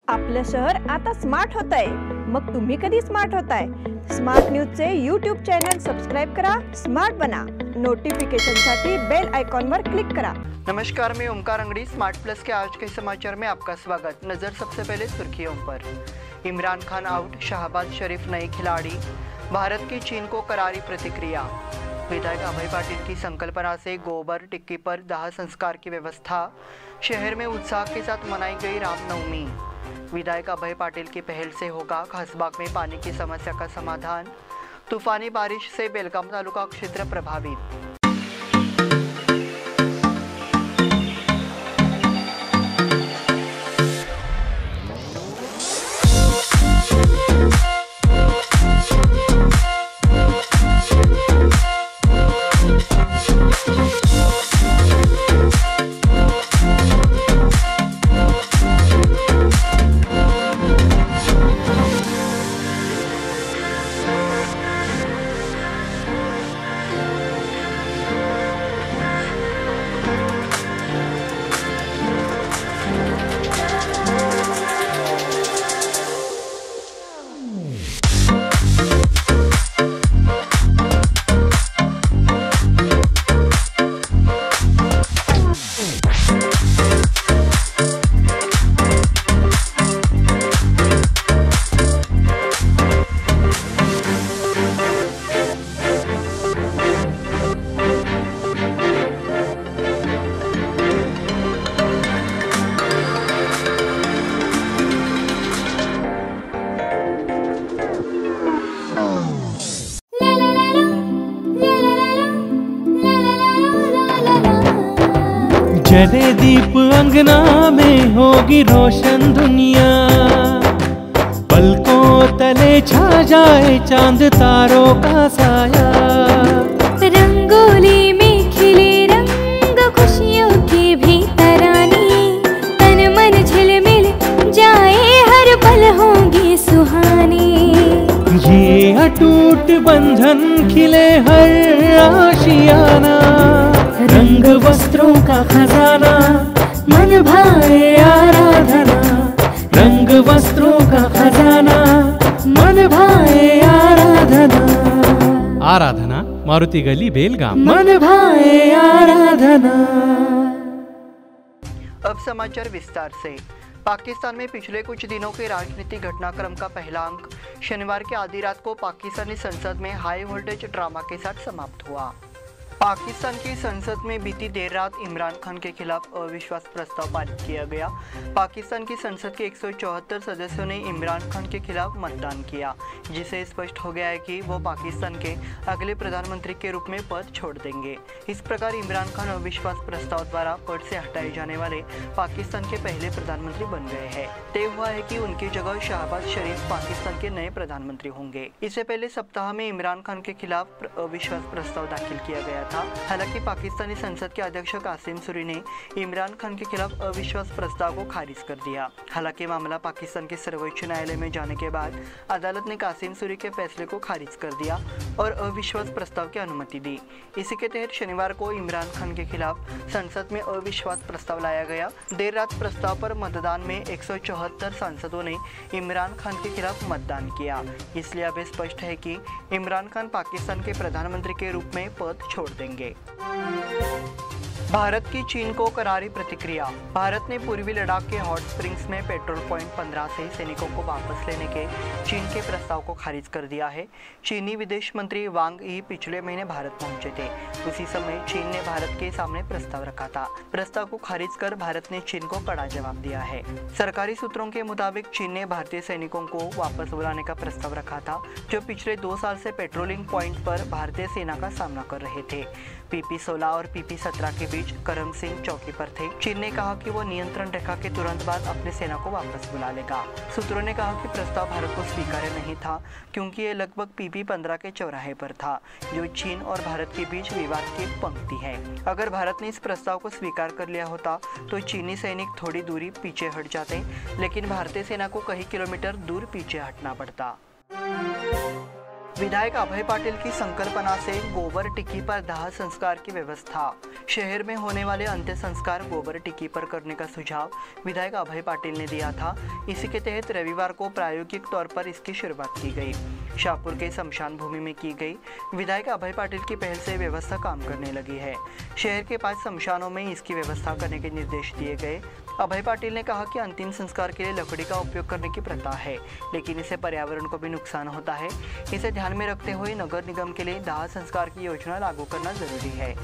आपलं शहर आता स्मार्ट होत आहे. मग तुम्ही कधी स्मार्ट होताय? स्मार्ट न्यूजचे यूट्यूब चॅनल सबस्क्राइब करा, स्मार्ट बना. नोटिफिकेशनसाठी बेल आइकॉन पर क्लिक करा. नमस्कार, मैं ओमकार अंगड़ी स्मार्ट प्लस के आज के समाचार में आपका स्वागत. नजर सबसे पहले सुर्खियों पर. इमरान खान आउट, शाहबाज शरीफ नए खिलाड़ी. भारत की चीन को करारी प्रतिक्रिया. विधायक अभय पाटिल की संकल्पना से गोबर टिक्की पर दाह संस्कार की व्यवस्था. शहर में उत्साह के साथ मनाई गई रामनवमी. विधायक अभय पाटिल की पहल से होगा खासबाग में पानी की समस्या का समाधान. तूफानी बारिश से बेलगाम तालुका क्षेत्र प्रभावित. जले दीप अंगना में होगी रोशन दुनिया. पलकों तले छा जाए चांद तारों का साया. रंगोली में खिले रंग खुशियों की भी तरानी. तन मन झिलमिल जाए हर पल होंगी सुहानी. ये अटूट बंधन खिले हर आशियाना. रंग वस्त्रों का खजाना मन भाए आराधना. रंग वस्त्रों का खजाना मन भाए आराधना. आराधना मारुति गली बेलगाम. मन भाए आराधना. अब समाचार विस्तार से. पाकिस्तान में पिछले कुछ दिनों के राजनीतिक घटनाक्रम का पहला अंक शनिवार की आधी रात को पाकिस्तानी संसद में हाई वोल्टेज ड्रामा के साथ समाप्त हुआ. पाकिस्तान की संसद में बीती देर रात इमरान खान के खिलाफ अविश्वास प्रस्ताव पारित किया गया. पाकिस्तान की संसद के 174 सदस्यों ने इमरान खान के खिलाफ मतदान किया, जिससे स्पष्ट हो गया है कि वो पाकिस्तान के अगले प्रधानमंत्री के रूप में पद छोड़ देंगे. इस प्रकार इमरान खान अविश्वास प्रस्ताव द्वारा पद से हटाए जाने वाले पाकिस्तान के पहले प्रधानमंत्री बन गए हैं. तय हुआ है कि उनकी जगह शाहबाज शरीफ पाकिस्तान के नए प्रधानमंत्री होंगे. इससे पहले सप्ताह में इमरान खान के खिलाफ अविश्वास प्रस्ताव दाखिल किया गया था. हालांकि पाकिस्तानी संसद के अध्यक्ष कासिम सूरी ने इमरान खान के खिलाफ अविश्वास प्रस्ताव को खारिज कर दिया. हालांकि मामला पाकिस्तान के सर्वोच्च न्यायालय में जाने के बाद अदालत ने कासिम सूरी के फैसले को खारिज कर दिया और अविश्वास प्रस्ताव की अनुमति दी. इसी के तहत शनिवार को इमरान खान के खिलाफ संसद में अविश्वास प्रस्ताव लाया गया. देर रात प्रस्ताव पर मतदान में 174 सांसदों ने इमरान खान के खिलाफ मतदान किया. इसलिए अब स्पष्ट है कि इमरान खान पाकिस्तान के प्रधानमंत्री के रूप में पद छोड़ देंगे. भारत की चीन को करारी प्रतिक्रिया. भारत ने पूर्वी लद्दाख के हॉट स्प्रिंग्स में पेट्रोल पॉइंट 15 से सैनिकों को वापस लेने के चीन के प्रस्ताव को खारिज कर दिया है. चीनी विदेश मंत्री वांग यी पिछले महीने भारत पहुंचे थे. उसी समय चीन ने भारत के सामने प्रस्ताव रखा था. प्रस्ताव को खारिज कर भारत ने चीन को कड़ा जवाब दिया है. सरकारी सूत्रों के मुताबिक चीन ने भारतीय सैनिकों को वापस बुलाने का प्रस्ताव रखा था, जो पिछले 2 साल से पेट्रोलिंग पॉइंट पर भारतीय सेना का सामना कर रहे थे. PP-16 और PP-17 के बीच करम सिंह चौकी पर थे. चीन ने कहा कि वो नियंत्रण रेखा के तुरंत बाद अपनी सेना को वापस बुला लेगा. सूत्रों ने कहा कि प्रस्ताव भारत को स्वीकार्य नहीं था, क्योंकि ये लगभग PP-15 के चौराहे पर था, जो चीन और भारत के बीच विवाद की पंक्ति है. अगर भारत ने इस प्रस्ताव को स्वीकार कर लिया होता तो चीनी सैनिक थोड़ी दूरी पीछे हट जाते, लेकिन भारतीय सेना को कई किलोमीटर दूर पीछे हटना पड़ता. विधायक अभय पाटिल की संकल्पना से गोबर टिक्की पर दाह संस्कार की व्यवस्था। शहर में होने वाले अंत्य संस्कार गोबर टिक्की पर करने का सुझाव विधायक अभय पाटिल ने दिया था। इसी के तहत रविवार को प्रायोगिक तौर पर इसकी शुरुआत की गई। शाहपुर के शमशान भूमि में की गई विधायक अभय पाटिल की पहल से व्यवस्था काम करने लगी है। शहर के 5 शमशानों में इसकी व्यवस्था करने के निर्देश दिए गए। अभय पाटिल ने कहा कि अंतिम संस्कार के लिए लकड़ी का उपयोग करने की प्रथा है, लेकिन इससे पर्यावरण को भी नुकसान होता है। इसे ध्यान में रखते हुए नगर निगम के लिए दाह संस्कार की योजना लागू करना जरूरी है।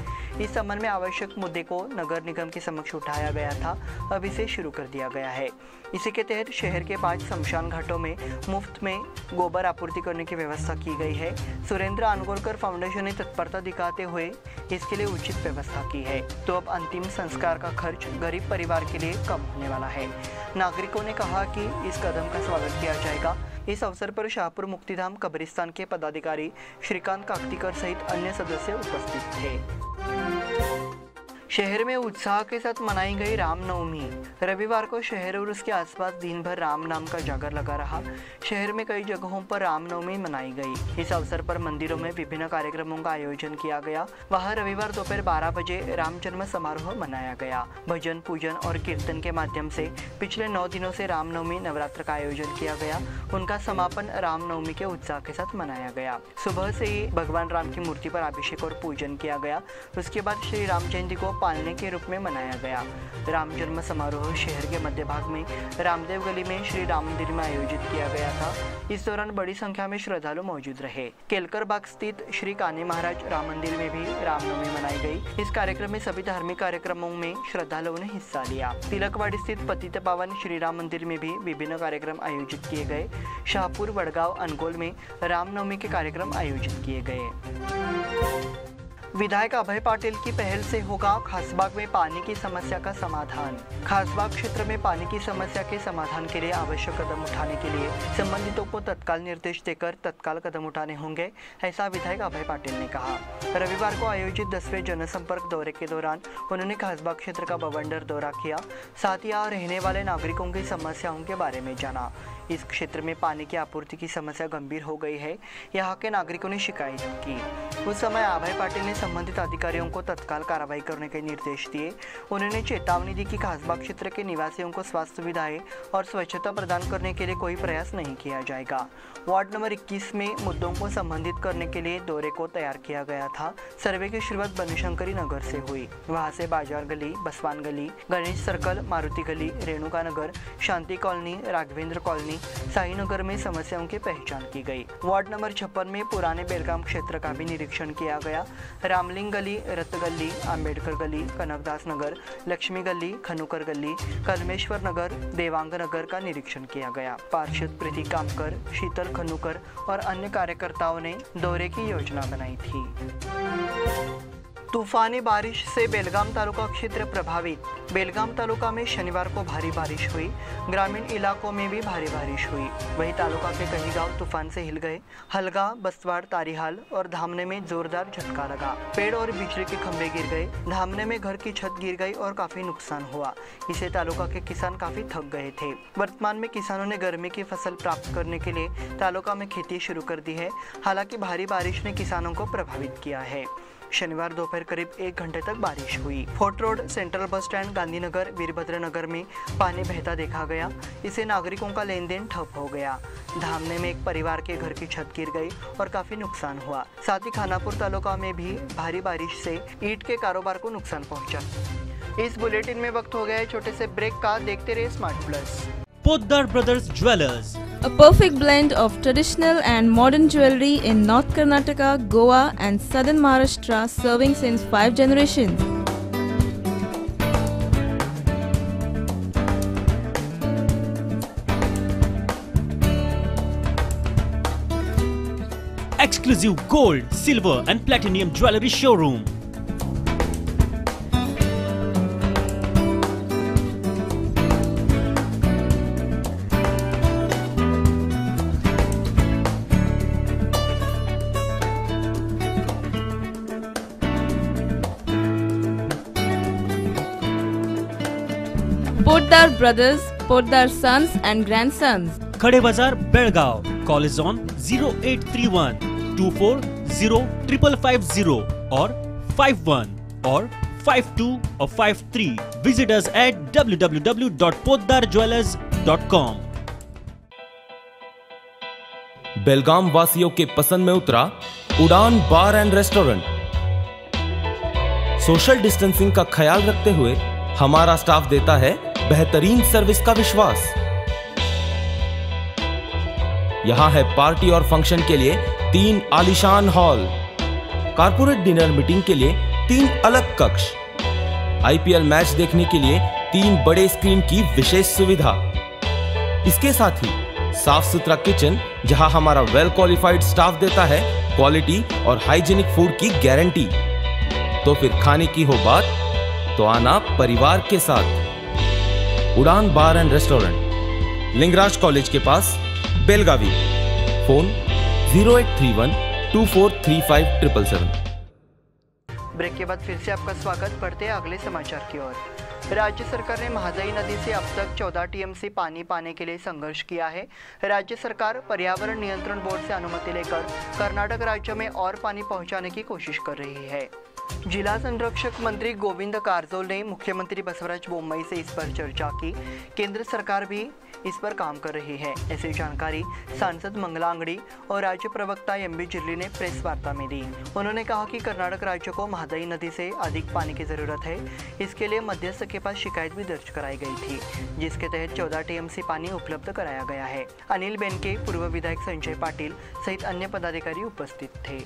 इस संबंध में आवश्यक मुद्दे को नगर निगम के समक्ष उठाया गया था, अब इसे शुरू कर दिया गया है। इसी के तहत शहर के 5 शमशान घाटों में मुफ्त में गोबर आपूर्ति करने की व्यवस्था की गई है। सुरेंद्र अनगोलकर फाउंडेशन ने तत्परता दिखाते हुए इसके लिए उचित व्यवस्था की है, तो अब अंतिम संस्कार का खर्च गरीब परिवार के लिए कम होने वाला है। नागरिकों ने कहा कि इस कदम का स्वागत किया जाएगा। इस अवसर पर शाहपुर मुक्तिधाम कब्रिस्तान के पदाधिकारी श्रीकांत काकतीकर सहित अन्य सदस्य उपस्थित थे। शहर में उत्साह के साथ मनाई गई रामनवमी। रविवार को शहर और उसके आसपास दिन भर राम नाम का जागर लगा रहा। शहर में कई जगहों पर रामनवमी मनाई गई। इस अवसर पर मंदिरों में विभिन्न कार्यक्रमों का आयोजन किया गया। वहां रविवार दोपहर 12 बजे राम जन्म समारोह मनाया गया। भजन, पूजन और कीर्तन के माध्यम से पिछले 9 दिनों से रामनवमी नवरात्र का आयोजन किया गया। उनका समापन रामनवमी के उत्साह के साथ मनाया गया। सुबह से ही भगवान राम की मूर्ति पर अभिषेक और पूजन किया गया। उसके बाद श्री राम जयंती को पालने के रूप में मनाया गया। राम जन्म समारोह शहर के मध्य भाग में रामदेव गली में श्री राम मंदिर में आयोजित किया गया था। इस दौरान बड़ी संख्या में श्रद्धालु मौजूद रहे। केलकर बाग स्थित श्री कान्हे महाराज राम मंदिर में भी रामनवमी मनाई गई। इस कार्यक्रम में सभी धार्मिक कार्यक्रमों में श्रद्धालुओं ने हिस्सा लिया। तिलकवाड़ी स्थित पतित पावन श्री राम मंदिर में भी विभिन्न कार्यक्रम आयोजित किए गए। शाहपुर, वडगांव, अनगोल में रामनवमी के कार्यक्रम आयोजित किए गए। विधायक अभय पाटिल की पहल से होगा खासबाग में पानी की समस्या का समाधान। खासबाग क्षेत्र में पानी की समस्या के समाधान के लिए आवश्यक कदम उठाने के लिए संबंधितों को तत्काल निर्देश देकर तत्काल कदम उठाने होंगे, ऐसा विधायक अभय पाटिल ने कहा। रविवार को आयोजित 10वें जनसंपर्क दौरे के दौरान उन्होंने खासबाग क्षेत्र का बवंडर दौरा किया, साथ ही यहाँ रहने वाले नागरिकों की समस्याओं के बारे में जाना। इस क्षेत्र में पानी की आपूर्ति की समस्या गंभीर हो गई है, यहाँ के नागरिकों ने शिकायत की। उस समय अभय पाटिल ने संबंधित अधिकारियों को तत्काल कार्रवाई करने के निर्देश दिए। उन्होंने चेतावनी दी कि खासबाग क्षेत्र के निवासियों को स्वास्थ्य सुविधाएं और स्वच्छता प्रदान करने के लिए कोई प्रयास नहीं किया जाएगा। वार्ड नंबर 21 में मुद्दों को संबोधित करने के लिए दौरे को तैयार किया गया था। सर्वे की शुरुआत बनशंकरी नगर से हुई। वहां से बाजार गली, बसवान गली, गणेश सर्कल, मारुति गली, रेणुका नगर, शांति कॉलोनी, राघवेंद्र कॉलोनी, साई नगर में समस्याओं की पहचान की गई। वार्ड नंबर 56 में पुराने बेलगाम क्षेत्र का भी निरीक्षण किया गया। रामलिंग गली, रत गली, अम्बेडकर गली, कनकदास नगर, लक्ष्मी गली, खनुकर गली, कलमेश्वर नगर, देवांग नगर का निरीक्षण किया गया। पार्षद प्रीति कामकर, शीतल खनुकर और अन्य कार्यकर्ताओं ने दौरे की योजना बनाई थी। तूफानी बारिश से बेलगाम तालुका क्षेत्र प्रभावित। बेलगाम तालुका में शनिवार को भारी बारिश हुई। ग्रामीण इलाकों में भी भारी बारिश हुई। वहीं तालुका के कई गांव तूफान से हिल गए। हलगा, बसवाड़, तारीहाल और धामने में जोरदार झटका लगा। पेड़ और बिजली के खंभे गिर गए। धामने में घर की छत गिर गई और काफी नुकसान हुआ। इससे तालुका के किसान काफी थक गए थे। वर्तमान में किसानों ने गर्मी की फसल प्राप्त करने के लिए तालुका में खेती शुरू कर दी है। हालांकि भारी बारिश ने किसानों को प्रभावित किया है। शनिवार दोपहर करीब 1 घंटे तक बारिश हुई। Fort road, central bus stand, Gandhinagar, Veerabhadra Nagar में पानी बहता देखा गया। इससे नागरिकों का लेन देन ठप हो गया। धामने में एक परिवार के घर की छत गिर गई और काफी नुकसान हुआ। साथ ही खानापुर तालुका में भी भारी बारिश से ईंट के कारोबार को नुकसान पहुंचा। इस बुलेटिन में वक्त हो गया है छोटे से ब्रेक का। देखते रहिए smart plus. Poddar brothers jewellers, a perfect blend of traditional and modern jewelry in North Karnataka, Goa and southern Maharashtra, serving since 5 generations. exclusive gold, silver and platinum jewelry showroom. Poddar Brothers, Poddar Sons and Grandsons. खडे बाजार, Belgaum. Call is on 0831 240550 और 51 और 52 or 53. Visit us at www.potdarjewellers.com. बेलगाम वासियों के पसंद में उतरा उड़ान बार एंड रेस्टोरेंट। सोशल डिस्टेंसिंग का ख्याल रखते हुए हमारा स्टाफ देता है बेहतरीन सर्विस का विश्वास। यहां है पार्टी और फंक्शन के लिए 3 आलीशान हॉल, कारपोरेट डिनर मीटिंग के लिए 3 अलग कक्ष, आईपीएल मैच देखने के लिए 3 बड़े स्क्रीन की विशेष सुविधा। इसके साथ ही साफ सुथरा किचन जहां हमारा वेल क्वालिफाइड स्टाफ देता है क्वालिटी और हाइजीनिक फूड की गारंटी। तो फिर खाने की हो बात तो आना परिवार के साथ। उड़ान बार एंड रेस्टोरेंट, लिंगराज कॉलेज के पास, बेलगावी। फोन 0831243577। ब्रेक के बाद फिर से आपका स्वागत। बढ़ते हैं अगले समाचार की ओर। राज्य सरकार ने महादाई नदी से अब तक 14 टीएमसी पानी पाने के लिए संघर्ष किया है। राज्य सरकार पर्यावरण नियंत्रण बोर्ड से अनुमति लेकर कर्नाटक राज्य में और पानी पहुंचाने की कोशिश कर रही है। जिला संरक्षक मंत्री गोविंद कारजोल ने मुख्यमंत्री बसवराज बोम्मई से इस पर चर्चा की। केंद्र सरकार भी इस पर काम कर रही है, ऐसी जानकारी सांसद मंगला अंगड़ी और राज्य प्रवक्ता एमबी जिल्ली ने प्रेस वार्ता में दी। उन्होंने कहा कि कर्नाटक राज्य को महादाई नदी से अधिक पानी की जरूरत है। इसके लिए मध्यस्थ के पास शिकायत भी दर्ज कराई गई थी, जिसके तहत 14 टीएमसी पानी उपलब्ध कराया गया है। अनिल बेनके, पूर्व विधायक संजय पाटिल सहित अन्य पदाधिकारी उपस्थित थे।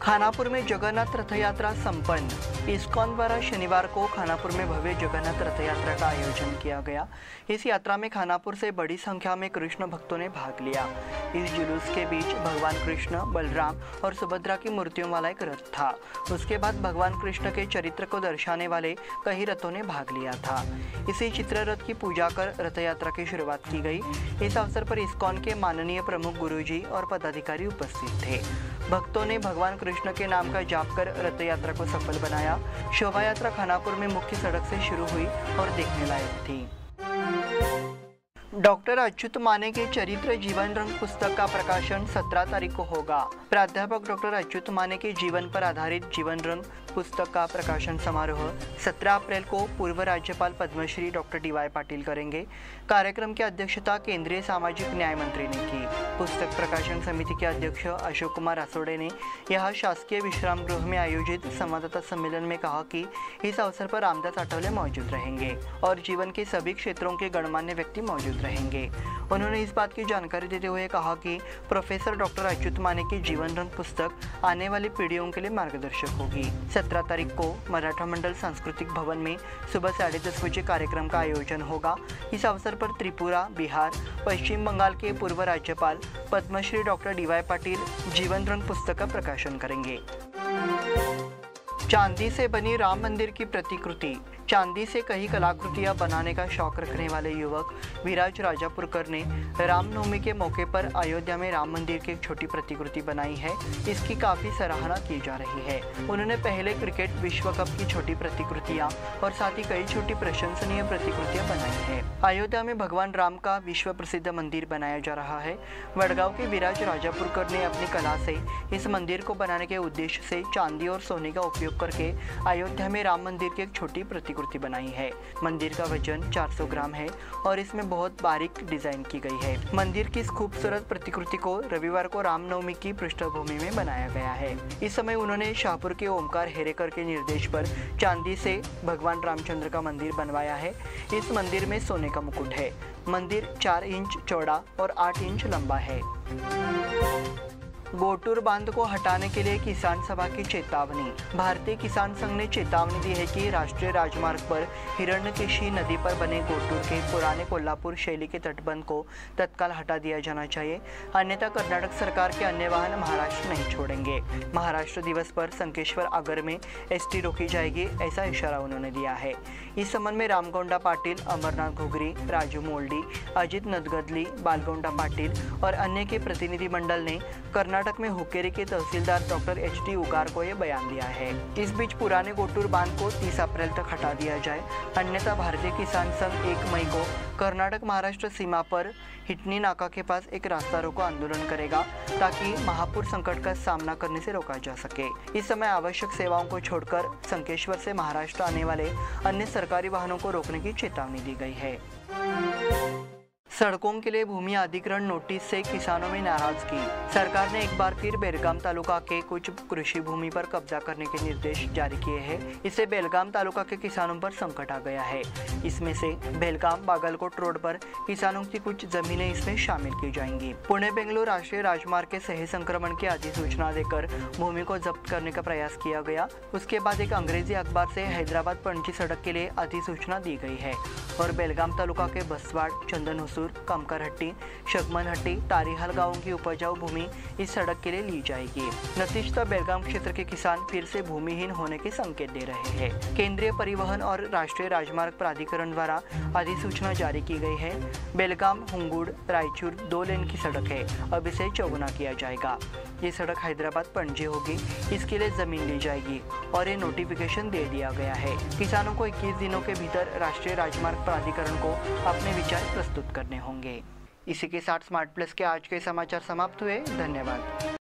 खानापुर में जगन्नाथ रथ यात्रा संपन्न। इस्कॉन द्वारा शनिवार को खानापुर में भव्य जगन्नाथ रथ यात्रा का आयोजन किया गया। इस यात्रा में खानापुर से बड़ी संख्या में कृष्ण भक्तों ने भाग लिया। इस जुलूस के बीच भगवान कृष्ण, बलराम और सुभद्रा की मूर्तियों वाला एक रथ था। उसके बाद भगवान कृष्ण के चरित्र को दर्शाने वाले कई रथों ने भाग लिया था। इसी चित्र रथ की पूजा कर रथ यात्रा की शुरुआत की गई। इस अवसर पर इस्कॉन के माननीय प्रमुख गुरुजी और पदाधिकारी उपस्थित थे। भक्तों ने भगवान कृष्ण के नाम का जाप कर रथ यात्रा को सफल बनाया। शोभा यात्रा खानापुर में मुख्य सड़क से शुरू हुई और देखने लायक थी। डॉक्टर अच्युत माने के चरित्र जीवन रंग पुस्तक का प्रकाशन 17 तारीख को होगा। प्राध्यापक डॉक्टर अच्युत माने के जीवन पर आधारित जीवन रंग पुस्तक का प्रकाशन समारोह 17 अप्रैल को पूर्व राज्यपाल पद्मश्री डॉक्टर DY पाटिल करेंगे। कार्यक्रम की अध्यक्षता केंद्रीय सामाजिक न्याय मंत्री ने की। पुस्तक प्रकाशन समिति के अध्यक्ष अशोक कुमार रासोड़े ने यह शासकीय विश्राम गृह में आयोजित संवाददाता सम्मेलन में कहा कि इस अवसर पर रामदास आठवले मौजूद रहेंगे और जीवन के सभी क्षेत्रों के गणमान्य व्यक्ति मौजूद रहेंगे। उन्होंने इस बात की जानकारी देते हुए कहा कि प्रोफेसर डॉक्टर अच्युत माने की जीवन रंग पुस्तक आने वाली पीढ़ियों के लिए मार्गदर्शक होगी। 17 तारीख को मराठा मंडल सांस्कृतिक भवन में सुबह 10:30 बजे कार्यक्रम का आयोजन होगा। इस अवसर पर त्रिपुरा, बिहार, पश्चिम बंगाल के पूर्व राज्यपाल पद्मश्री डॉक्टर DY पाटिल जीवन रंग पुस्तक का प्रकाशन करेंगे। चांदी से बनी राम मंदिर की प्रतिकृति। चांदी से कई कलाकृतियां बनाने का शौक रखने वाले युवक विराज राजापुरकर ने रामनवमी के मौके पर अयोध्या में राम मंदिर की एक छोटी प्रतिकृति बनाई है। इसकी काफी सराहना की जा रही है। उन्होंने पहले क्रिकेट विश्व कप की छोटी प्रतिकृतियां और साथ ही कई छोटी प्रशंसनीय प्रतिकृतियां बनाई है। अयोध्या में भगवान राम का विश्व प्रसिद्ध मंदिर बनाया जा रहा है। वडगांव के विराज राजापुरकर ने अपनी कला से इस मंदिर को बनाने के उद्देश्य से चांदी और सोने का उपयोग करके अयोध्या में राम मंदिर की एक छोटी प्रतिकृति बनाई है। मंदिर का वजन 400 ग्राम है और इसमें बहुत बारीक डिजाइन की गई है। मंदिर की इस खूबसूरत प्रतिकृति को रविवार को रामनवमी की पृष्ठभूमि में बनाया गया है। इस समय उन्होंने शाहपुर के ओमकार हेरेकर के निर्देश पर चांदी से भगवान रामचंद्र का मंदिर बनवाया है। इस मंदिर में सोने का मुकुट है। मंदिर 4 इंच चौड़ा और 8 इंच लंबा है। गोटूर बांध को हटाने के लिए किसान सभा की चेतावनी। भारतीय किसान संघ ने चेतावनी दी है कि राष्ट्रीय राजमार्ग पर हिरण्यकेशी नदी पर बने गोटूर के पुराने कोल्हापुर शैली के तटबंध को तत्काल हटा दिया जाना चाहिए, अन्यथा कर्नाटक सरकार के अन्य वाहन महाराष्ट्र नहीं छोड़ेंगे। महाराष्ट्र दिवस पर संकेश्वर आगर में ST रोकी जाएगी, ऐसा इशारा उन्होंने दिया है। इस संबंध में रामगौंडा पाटिल, अमरनाथ घुगरी, राजू मोल्डी, अजित नदगदली, बालगौंडा पाटिल और अन्य के प्रतिनिधि मंडल ने कर्नाटक कर्नाटक में हुक्केरी के तहसीलदार डॉक्टर HT उकार को ये बयान दिया है। इस बीच पुराने गोटूर बांध को 30 अप्रैल तक हटा दिया जाए, अन्यथा भारतीय किसान संघ 1 मई को कर्नाटक महाराष्ट्र सीमा पर हिटनी नाका के पास एक रास्ता रोको आंदोलन करेगा ताकि महापुर संकट का सामना करने से रोका जा सके। इस समय आवश्यक सेवाओं को छोड़कर संकेश्वर से महाराष्ट्र आने वाले अन्य सरकारी वाहनों को रोकने की चेतावनी दी गई है। सड़कों के लिए भूमि अधिग्रहण नोटिस से किसानों में नाराजगी। सरकार ने एक बार फिर बेलगाम तालुका के कुछ कृषि भूमि पर कब्जा करने के निर्देश जारी किए हैं। इससे बेलगाम तालुका के किसानों पर संकट आ गया है। इसमें से बेलगाम बागलकोट रोड पर किसानों की कुछ जमीनें इसमें शामिल की जाएंगी। पुणे बेंगलुरु राष्ट्रीय राजमार्ग के सही संक्रमण की अधिसूचना देकर भूमि को जब्त करने का प्रयास किया गया। उसके बाद एक अंग्रेजी अखबार से हैदराबाद पणजी सड़क के लिए अधिसूचना दी गई है और बेलगाम तालुका के बसवाड़, चंदन हुसूर, कमकरहट्टी, शगमनहट्टी, तारीहाल गांवों की उपजाऊ भूमि इस सड़क के लिए ली जाएगी। नतीजतः बेलगाम क्षेत्र के किसान फिर से भूमिहीन होने के संकेत दे रहे हैं। केंद्रीय परिवहन और राष्ट्रीय राजमार्ग प्राधिकरण द्वारा अधिसूचना जारी की गई है। बेलगाम हुंगुड़ रायचूर 2 लेन की सड़क है, अब इसे चौगुना किया जाएगा। ये सड़क हैदराबाद पणजी होगी, इसके लिए जमीन ली जाएगी और ये नोटिफिकेशन दे दिया गया है। किसानों को 21 दिनों के भीतर राष्ट्रीय राजमार्ग प्राधिकरण को अपने विचार प्रस्तुत करने होंगे। इसी के साथ स्मार्ट प्लस के आज के समाचार समाप्त हुए। धन्यवाद।